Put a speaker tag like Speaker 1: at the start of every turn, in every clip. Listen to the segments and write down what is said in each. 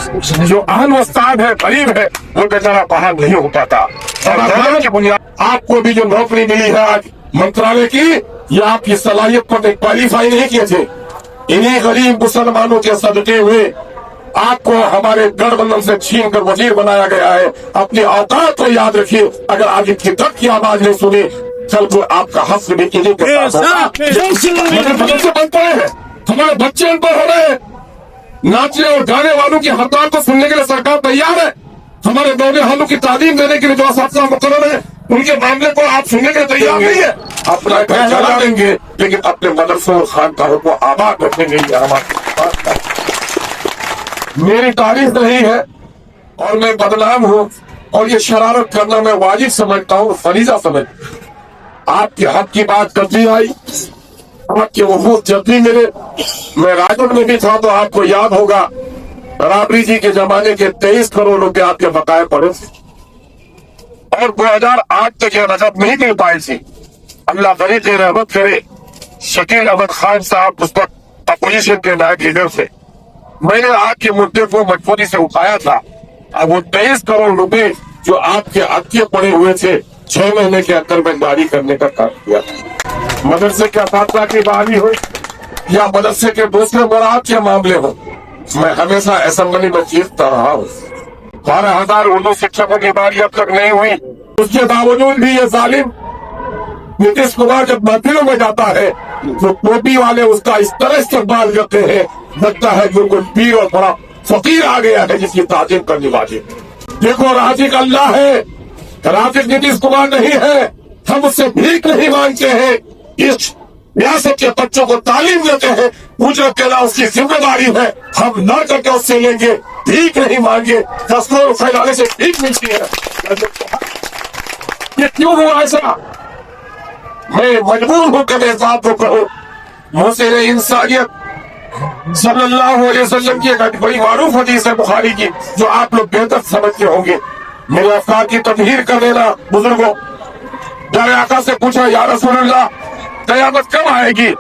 Speaker 1: जो अहम उस्ताद है, गरीब है, वो बेचारा बाहर नहीं हो पाता। और की बुनियाद आपको भी जो नौकरी मिली है आज मंत्रालय की, ये आपकी सलाहियत पर क्वालिफाई नहीं किए थे। इन्हीं गरीब मुसलमानों के सदके हुए आपको हमारे गठबंधन से छीन कर वजीर बनाया गया है। अपनी औकात को याद रखिए। अगर आगे की तक की आवाज नहीं सुनी, कल को आपका हस्र भी इन्हीं के साथ होगा। मगर मदरसे बंद पड़े हैं, हमारे बच्चे अनपढ़ हो रहे हैं। नाचने और गाने वालों की हड़ताल को सुनने के लिए सरकार तैयार है। हमारे नौजवानों की तालीम देने के लिए जो असातिज़ा मुकर्रर है, उनके मामले को आप सुनने के लिए तैयार नहीं है। अपना घर चला देंगे, लेकिन अपने मदरसों और खानकाहों को आबाद रखेंगे। ये हमारे मेरी तारीफ नहीं है और मैं बदनाम हूँ, और ये शरारत करना मैं वाजिब समझता हूँ, फरीजा समझ। आपके हक की बात कभी आई, आपके वफूद जब भी मिले, मैं राजद में भी था तो आपको याद होगा, राबरी जी के जमाने के 23 करोड़ रुपए आपके बकाए पड़े थे और 2008 तक ये रकम नहीं मिल पाई थी। अल्लाह गरीब की रहमत करे, शकील अहमद खान साहब उस वक्त अपोजिशन के नायब लीडर थे। मैंने आपके मुद्दे को मजबूती से उठाया था। अब वो 23 करोड़ रुपए जो आपके अटके पड़े हुए थे, 6 महीने के अंदर में जारी करने का काम किया। मदरसे के असातिज़ा की बहाली हो या मदरसे के दूसरे मुराद के मामले हो, मैं हमेशा असेंबली में जीतता रहा हूँ। 12,000 उर्दू शिक्षकों की बारी अब तक नहीं हुई, उसके बावजूद भी ये जालिम नीतीश कुमार जब महफिलों में जाता है तो टोपी वाले उसका इस तरह इस्तेमाल करते हैं, लगता है कि कोई पीर और बड़ा फकीर आ गया है जिसकी ताजीम करनी वाजिब। देखो, राजिक अल्लाह है, राजिक नीतीश कुमार नहीं है। हम उससे भीख नहीं मांगते हैं, इस रियासत के बच्चों को तालीम देते हैं, उजरत देना उसकी जिम्मेदारी है। हम न करके उससे लेंगे, भीख नहीं मांगे। दस्तूर फैलाने से भीख मिलती है, ये क्यों हुआ ऐसा? मैं मजबूर होकर इस बात को कहूं, मुझसे इंसानियत सल्लल्लाहु अलैहि वसल्लम की एक बड़ी मारूफ हदीस है बुखारी की, जो आप लोग बेहतर समझते होंगे। मेरे अफकार की तदहीर कर देना बुजुर्गों। प्यारे आका से पूछा, या रसूलल्लाह, क़यामत कब आएगी?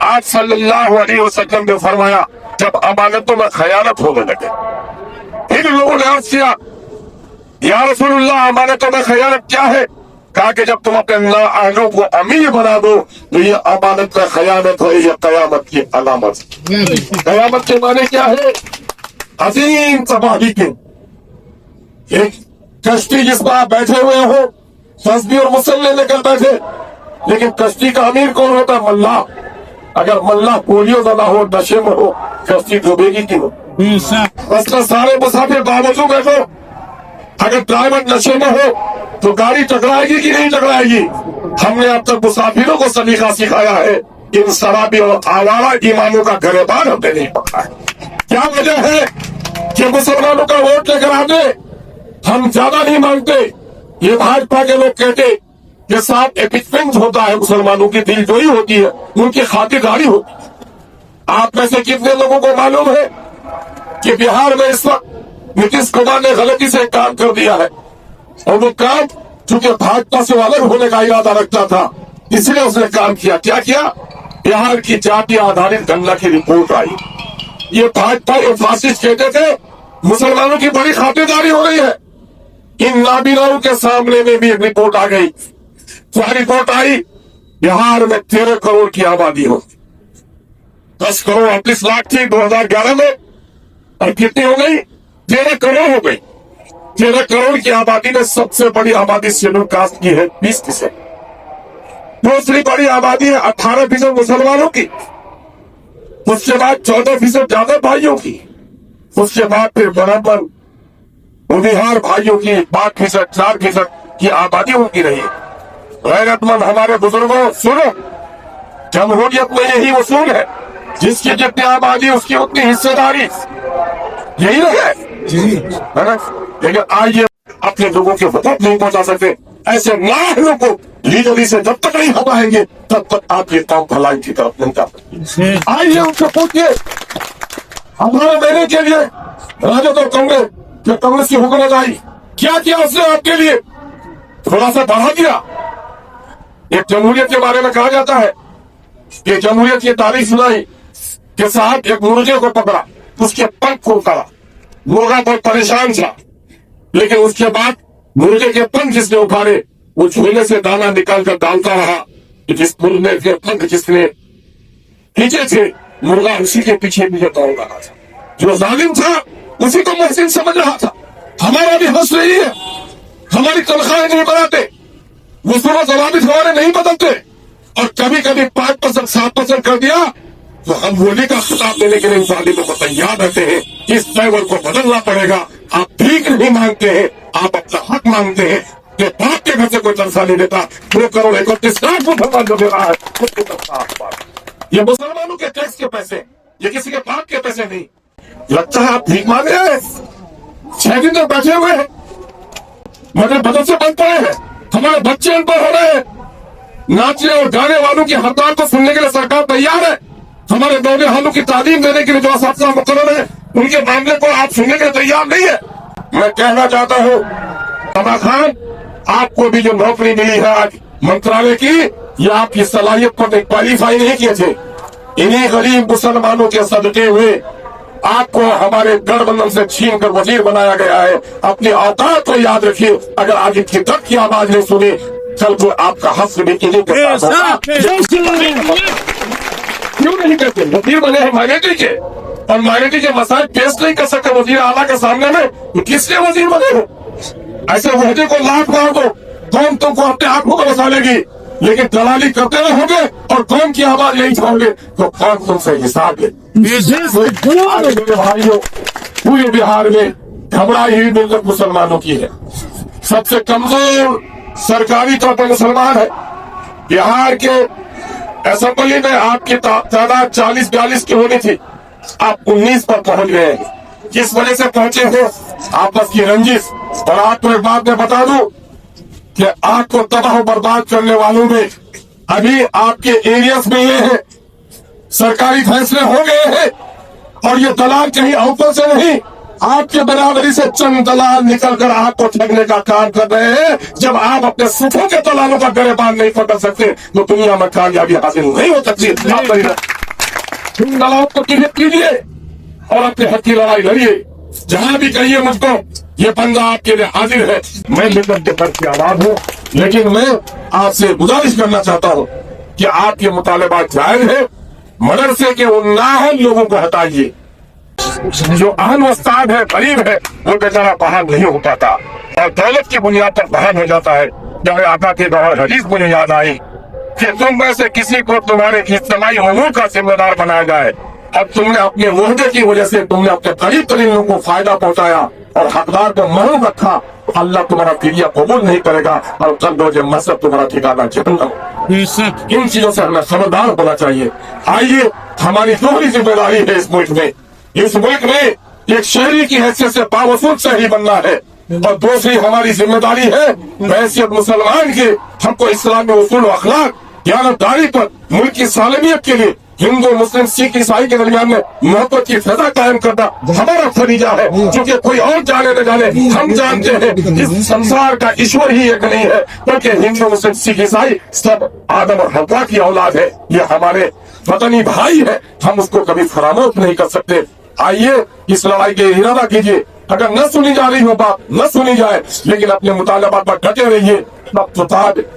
Speaker 1: आज सल्लल्लाहु अलैहि वसल्लम ने फरमाया, जब अमानतों में खयानत होने लगे। फिर लोगों ने अर्ज किया, या रसूलल्लाह, अमानतों में खयानत क्या है? कहा कि जब तुम अपने नाअहलों को अमीर बना दो तो ये अमानत में खयानत है, ये कयामत की अलामत। कयामत के माने क्या है? अजीम तबाही के एक कश्ती जिसमें आप बैठे हुए हो, तस्बीह और मुसल्ले लेकर बैठे, लेकिन कश्ती का अमीर कौन होता? मल्लाह। अगर मल्लाह पोलियो ज़दा हो, नशे में हो, कश्ती डूबेगी क्यों? बस सारे मुसाफिर बावजूद बैठो, अगर ड्राइवर नशे में हो तो गाड़ी टकराएगी कि नहीं टकराएगी? हमने अब तक मुसाफिरों को सलीका सिखाया है, इन शराबी और आवारा ईमानों का गरेबान हमने नहीं पकड़ा है। क्या वजह है कि मुसलमानों का वोट लेकर आते हम ज्यादा नहीं मांगते? ये भाजपा के लोग कहते कि साथ एपिटमेंट होता है, मुसलमानों की दिलजोई होती है, उनकी खातिरदारी होती है। आप में से कितने लोगों को मालूम है कि बिहार में इस वक्त नीतीश कुमार ने गलती से काम कर दिया है, और वो काम चूंकि भाजपा से अलग होने का इरादा रखता था, इसलिए उसने काम किया। क्या किया? बिहार की जाति आधारित गणना की रिपोर्ट आई। ये भाजपा और फासिस्ट कहते थे मुसलमानों की बड़ी खातिरदारी हो रही है। इन नाबीनाओं के सामने में भी एक रिपोर्ट आ गई। क्या रिपोर्ट आई? बिहार में 13 करोड़ की आबादी हो, 10 करोड़ 38 लाख थी 2011 में, और कितनी हो गई? 13 करोड़ हो गई। 13 करोड़ की आबादी में सबसे बड़ी आबादी शेड्यूल कास्ट की है, 20%। दूसरी बड़ी आबादी है 18% मुसलमानों की, उसके बाद 14% ज्यादा भाइयों की, उसके बाद फिर बराबर बिहार भाइयों की 5%, 4% की आबादी उनकी रही है। गैरतमंद हमारे बुजुर्गों, सुनो, जमहूरियत में यही उसूल है, जिसकी जितनी आबादी उसकी उतनी हिस्सेदारी, यही है ना? लेकिन आज ये अपने लोगों के तक नहीं पहुंचा सकते। ऐसे नाअहलों को लीडरी से जब तक नहीं हटाएंगे तब तक आप ये काम भलाई की तरफ नहीं जा सकते। आइए उनसे पूछिए, हमारे देने के लिए राजद और कांग्रेस, जो कांग्रेस की हुकूमत आई, क्या किया उसने आपके लिए? थोड़ा सा बढ़ा दिया। एक जमहूरियत के बारे में कहा जाता है कि जमहूरियत की तारीफ सुनाई कि साहब एक मुर्गे को पकड़ा, उसके पंख को उतारा, मुर्गा बहुत परेशान था, लेकिन उसके बाद मुर्गे के पंख जिसने उखाड़े, वो झोले से दाना निकाल कर डालता रहा कि जिस मुर्गे के पंख जिसने खींचे थे, मुर्गा उसी के पीछे पीछे दौड़ रहा था। जो जालिम था उसी को मुहसिन समझ रहा था। हमारा भी हौसला यही है, हमारी तनख्वाहें नहीं बढ़ाते, मुसलमान जवाबित हमारे नहीं बदलते, और कभी कभी 5% 7% कर दिया तो हम बोली का खिताब देने के लिए जालिमों को तैयार रहते हैं। इस पैवर को बदलना पड़ेगा। आप भीख नहीं मांगते हैं, आप अपना हक मांगते हैं। कि बाप के घर से कोई तनख्वाह नहीं देता, 2,31,00,000 मुसलमान जो दे रहा है उसकी तनख्वाह। ये मुसलमानों के टैक्स के पैसे, ये किसी के बाप के पैसे नहीं। लगता है आप भीख मांग रहे हैं। 6 दिन तक बैठे हुए हैं, मतलब बदल से बंद पड़े हैं, हमारे बच्चे अनपढ़ हो रहे हैं। नाचने और गाने वालों की हड़ताल को सुनने के लिए सरकार तैयार है। हमारे नौजवानों की तालीम देने के लिए जो असातिज़ा मुकर्रर है, उनके मामले को आप सुनने के लिए तैयार नहीं है। मैं कहना चाहता हूँ समा खान, आपको भी जो नौकरी मिली है आज मंत्रालय की, ये आपकी सलाहियत को क्वालिफाई नहीं किए थे। इन्हीं गरीब मुसलमानों के सदके हुए आपको हमारे गठबंधन से छीन कर वजीर बनाया गया है। अपनी औकात को याद रखिए। अगर आगे की तक की आवाज नहीं सुनी, कल को आपका हस्र भी इन्हीं के साथ होगा। क्यों नहीं करते? वजीर बने हैं माइनॉरिटी के, और माइनॉरिटी के मसाइल पेश नहीं कर सकते वजीर आला के सामने में, तो किसने वजीर बने हो? ऐसे वहदे को लाख मार दो, कौम तुमको अपने आंखों को बसा लेगी, लेकिन दलाली करते रहोगे और कौम की आवाज नहीं उठाओगे तो कौन तुमसे हिसाब ले। मेरे भाइयों, पूरे बिहार में घबराई हुई मिल्लत मुसलमानों की है। सबसे कमजोर सरकारी तौर पर मुसलमान है। बिहार के असेंबली में आपकी तादाद 40-42 की होनी थी, आप 19 पर पहुंच गए हैं। किस वजह से पहुंचे हैं? आपस की रंजिश। और आपको एक बात मैं बता दूं कि आपको तबाह बर्बाद करने वालों में अभी आपके एरियाज में ये है, सरकारी फैसले हो गए हैं, और ये दलाल कहीं ऊपर से नहीं, आपके बराबरी से चंद दलाल निकल कर आपको ठगने का काम कर रहे हैं। जब आप अपने सुखों के दलालों का गरेबान नहीं पकड़ सकते तो दुनिया में कामयाबी हासिल नहीं हो सकती। इन दलालों को टिकट कीजिए और अपने हक की लड़ाई लड़िए। जहां भी कहिए मुझको, ये बंदा आपके लिए हाजिर है। मैं मिल्लत के दर्द की आवाज हूँ, लेकिन मैं आपसे गुजारिश करना चाहता हूँ कि आपके मुतालबात जायज है। मदरसे के उन नाअहल लोगों को हटाइए। जो अहल उस्ताद है, गरीब है, वो बेचारा बहाल नहीं हो पाता, और दौलत की बुनियाद पर बहाल हो जाता है। जब आका के दौर हदीस मुझे याद आई कि तुम में से किसी को तुम्हारे इज्तिमाई उमूर का जिम्मेदार बनाया जाए, अब तुमने अपने वहदे की वजह से तुमने अपने करीब तरीन लोगों को फायदा पहुंचाया और हकदार को महरूम रखा। अल्लाह तुम्हारा फिदिया कबूल नहीं करेगा, और कल रोज़े महशर तुम्हारा ठिकाना जहन्नम। इन चीजों से हमें खबरदार होना चाहिए। आइए, हमारी दोहरी जिम्मेदारी है इस मुल्क में। इस मुल्क में एक शहरी की हैसियत से बावसूल शहरी बनना है, और दूसरी हमारी जिम्मेदारी है हैसियत मुसलमान की, हमको इस्लामी उसूल अखलाक ज्ञानदारी पर मुल्क की सालमियत के लिए हिंदू मुस्लिम सिख ईसाई के दरमियान में मोहब्बत की फजा कायम करना हमारा फरीजा है। क्योंकि कोई और जाने न जाने, हम जानते हैं इस संसार का ईश्वर ही एक नहीं है, बल्कि हिंदू मुस्लिम सिख ईसाई सब आदम और हव्वा की औलाद है। ये हमारे वतनी भाई है, हम उसको कभी फरामोश नहीं कर सकते। आइए, इस लड़ाई के इरादा कीजिए। अगर न सुनी जा रही हो बात, न सुनी जाए, लेकिन अपने मुतालबात पर डटे रहिए।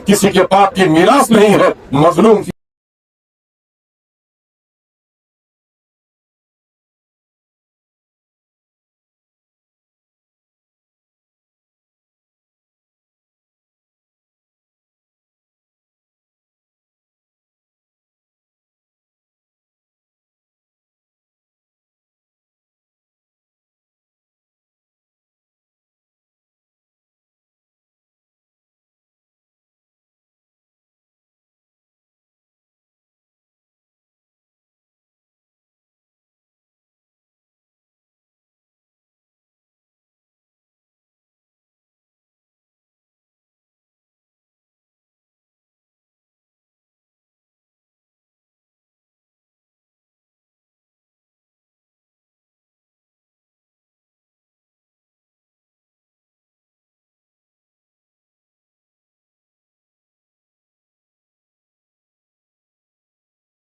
Speaker 1: किसी के बाप की मीरास नहीं है, मजलूम की